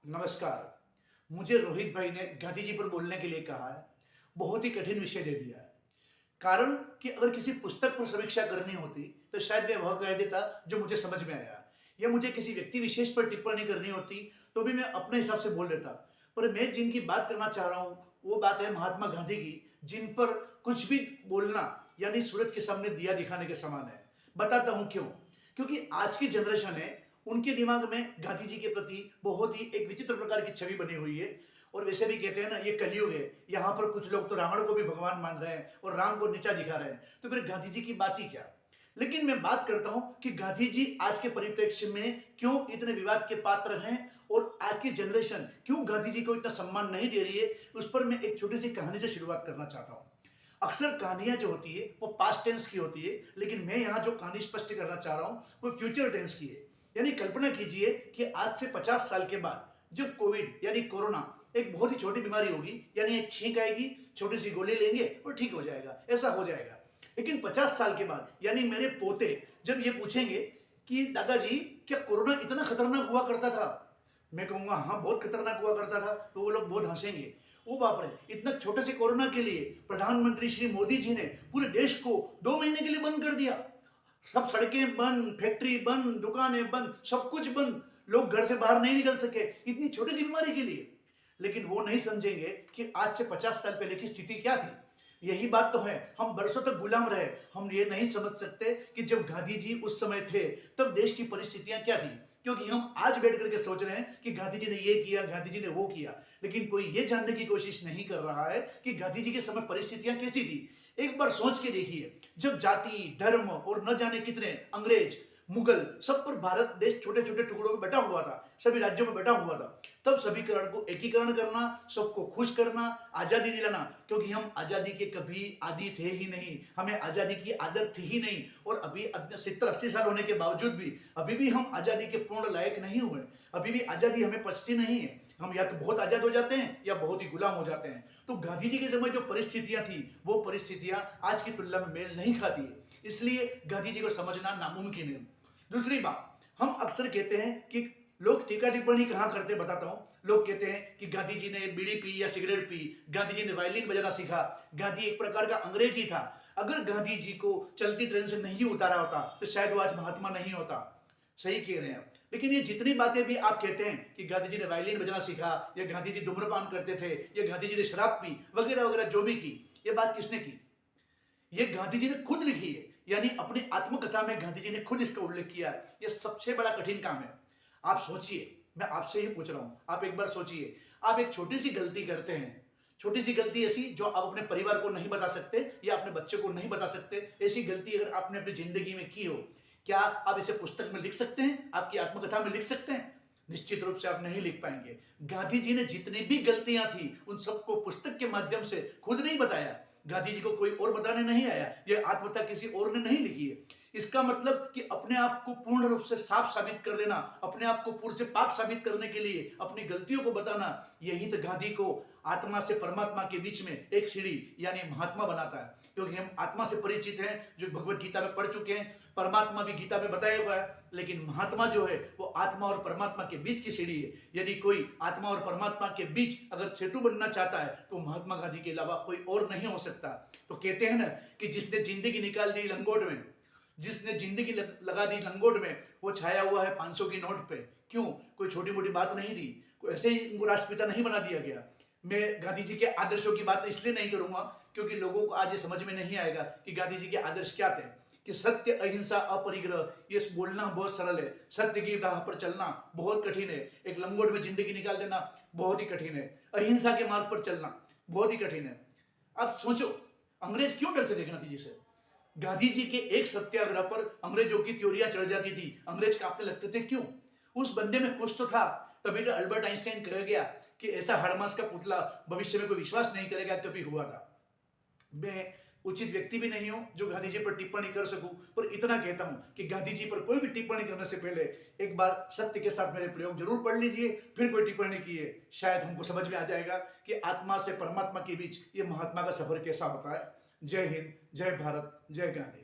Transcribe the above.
नमस्कार। मुझे रोहित भाई ने गांधी जी पर बोलने के लिए कहा है। बहुत ही कठिन विषय दे दिया है। कारण कि अगर किसी पुस्तक पर समीक्षा करनी होती तो शायद मैं वह कह देता जो मुझे समझ में आया, या मुझे किसी व्यक्ति विशेष पर टिप्पणी करनी होती तो भी मैं अपने हिसाब से बोल देता। पर मैं जिनकी बात करना चाह रहा हूं वो बात है महात्मा गांधी की, जिन पर कुछ भी बोलना यानी सूरज के सामने दिया दिखाने के समान है। बताता हूं क्यों। क्योंकि आज की जनरेशन है, उनके दिमाग में गांधी जी के प्रति बहुत ही एक विचित्र प्रकार की छवि बनी हुई है। और वैसे भी कहते हैं ना, ये कलयुग है। यहाँ पर कुछ लोग तो रावण को भी भगवान मान रहे हैं और राम को नीचा दिखा रहे हैं, तो फिर गांधी जी की बात ही क्या। लेकिन मैं बात करता हूं कि गांधी जी आज के परिप्रेक्ष्य में क्यों इतने विवाद के पात्र हैं और आज की जनरेशन क्यों गांधी जी को इतना सम्मान नहीं दे रही है। उस पर मैं एक छोटी सी कहानी से शुरुआत करना चाहता हूं। अक्सर कहानियां जो होती है वो पास्ट टेंस की होती है, लेकिन मैं यहां जो कहानी स्पष्ट करना चाह रहा हूं वो फ्यूचर टेंस की है। यानी कल्पना कीजिए कि आज से 50 साल के बाद जब कोविड यानी कोरोना एक बहुत ही छोटी बीमारी होगी, यानी एक छींक आएगी, छोटी सी गोली लेंगे और ठीक हो जाएगा, ऐसा हो जाएगा। लेकिन 50 साल के बाद यानी मेरे पोते जब ये पूछेंगे कि दादाजी क्या कोरोना इतना खतरनाक हुआ करता था, मैं कहूंगा हाँ बहुत खतरनाक हुआ करता था, तो वो लोग बहुत हंसेंगे। ओ बाप रे, इतना छोटे से कोरोना के लिए प्रधानमंत्री श्री मोदी जी ने पूरे देश को 2 महीने के लिए बंद कर दिया। सब सड़कें बंद, फैक्ट्री बंद, दुकानें बंद, सब कुछ बंद, लोग घर से बाहर नहीं निकल सके इतनी छोटी सी बीमारी के लिए। लेकिन वो नहीं समझेंगे कि आज से 50 साल पहले की स्थिति क्या थी। यही बात तो है, हम बरसों तक गुलाम रहे। हम ये नहीं समझ सकते कि जब गांधी जी उस समय थे तब देश की परिस्थितियां क्या थी, क्योंकि हम आज बैठ करके सोच रहे हैं कि गांधी जी ने ये किया, गांधी जी ने वो किया, लेकिन कोई ये जानने की कोशिश नहीं कर रहा है कि गांधी जी के समय परिस्थितियां कैसी थी। एक बार सोच के देखिए, जब जाति धर्म और न जाने कितने अंग्रेज मुगल सब पर भारत देश छोटे छोटे टुकड़ों में बटा हुआ था, सभी राज्यों में बटा हुआ था, तब सभीकरण को एकीकरण करना, सबको खुश करना, आजादी दिलाना, क्योंकि हम आजादी के कभी आदी थे ही नहीं, हमें आजादी की आदत थी ही नहीं। और अभी 70-80 साल होने के बावजूद भी अभी भी हम आजादी के पूर्ण लायक नहीं हुए। अभी भी आजादी हमें पचती नहीं है। हम या तो बहुत आजाद हो जाते हैं या बहुत ही गुलाम हो जाते हैं। तो गांधी जी के समय जो परिस्थितियां थी वो परिस्थितियां आज की तुलना में मेल नहीं खाती है, इसलिए गांधी जी को समझना नामुमकिन है। दूसरी बात, हम अक्सर कहते हैं कि लोग टीका टिप्पणी कहां करते, बताता हूं। लोग कहते हैं कि गांधी जी ने बीड़ी पी या सिगरेट पी, गांधी जी ने वायलिन बजाना सीखा, गांधी एक प्रकार का अंग्रेजी था। अगर गांधी जी को चलती ट्रेन से नहीं उतारा होता तो शायद वो आज महात्मा नहीं होता। सही कह रहे हैं आप। लेकिन ये जितनी बातें भी आप कहते हैं कि गांधी जी ने वायलिन बजाना सीखा, या गांधी जी धूम्रपान करते थे, या गांधी जी ने शराब पी, वगैरह वगैरह जो भी की, ये बात किसने की? ये गांधी जी ने खुद लिखी है। यानी अपनी आत्मकथा में गांधी जी ने खुद इसका उल्लेख किया है। यह सबसे बड़ा कठिन काम है। आप सोचिए, मैं आपसे ही पूछ रहा हूं, आप एक बार सोचिए, आप एक छोटी सी गलती करते हैं, छोटी सी गलती ऐसी जो आप अपने परिवार को नहीं बता सकते या अपने बच्चे को नहीं बता सकते, ऐसी गलती अगर आपने अपनी जिंदगी में की हो, क्या आप इसे पुस्तक में लिख सकते हैं, आपकी आत्मकथा में लिख सकते हैं? निश्चित रूप से आप नहीं लिख पाएंगे। गांधी जी ने जितनी भी गलतियां थी उन सबको पुस्तक के माध्यम से खुद नहीं बताया। गांधी जी को कोई और बताने नहीं आया, ये आत्मकथा किसी और ने नहीं लिखी है। इसका मतलब कि अपने आप को पूर्ण रूप से साफ साबित कर देना, अपने आप को पूर्ण से पाक साबित करने के लिए अपनी गलतियों को बताना, यही तो गांधी को आत्मा से परमात्मा के बीच में एक सीढ़ी यानी महात्मा बनाता है। क्योंकि हम आत्मा से परिचित हैं, जो भगवत गीता में पढ़ चुके हैं, परमात्मा भी गीता में बताया हुआ है, लेकिन महात्मा जो है वो आत्मा और परमात्मा के बीच की सीढ़ी है। यदि कोई आत्मा और परमात्मा के बीच अगर सेतु बनना चाहता है तो महात्मा गांधी के अलावा कोई और नहीं हो सकता। तो कहते हैं ना कि जिसने जिंदगी निकाल दी लंगोट में, जिसने जिंदगी लगा दी लंगोट में, वो छाया हुआ है 500 की नोट पे। क्यों? कोई छोटी मोटी बात नहीं थी, कोई ऐसे ही उनको राष्ट्रपिता नहीं बना दिया गया। मैं गांधी जी के आदर्शों की बात इसलिए नहीं करूंगा क्योंकि लोगों को आज ये समझ में नहीं आएगा कि गांधी जी के आदर्श क्या थे। कि सत्य अहिंसा अपरिग्रह, ये बोलना बहुत सरल है, सत्य की राह पर चलना बहुत कठिन है, एक लंगोट में जिंदगी निकाल देना बहुत ही कठिन है, अहिंसा के मार्ग पर चलना बहुत ही कठिन है। अब सोचो, अंग्रेज क्यों डरते थे गांधी जी से? गांधी जी के एक सत्याग्रह पर अंग्रेजों की त्योरियां चढ़ जाती थी, अंग्रेज कांपने लगते थे। क्यों? उस बंदे में कुछ तो था। तभी तो अल्बर्ट आइंस्टाइन कह गया कि ऐसा हड़मास का पुतला भविष्य में कोई विश्वास नहीं करेगा, कभी हुआ था। मैं उचित व्यक्ति भी नहीं हूं जो गांधी जी पर टिप्पणी कर सकूं, पर इतना कहता हूं कि गांधी जी पर कोई भी टिप्पणी करने से पहले एक बार सत्य के साथ मेरे प्रयोग जरूर पढ़ लीजिए, फिर कोई टिप्पणी कीजिए। शायद हमको समझ में आ जाएगा कि आत्मा से परमात्मा के बीच ये महात्मा का सफर कैसा होता है। जय हिंद, जय भारत, जय गांधी।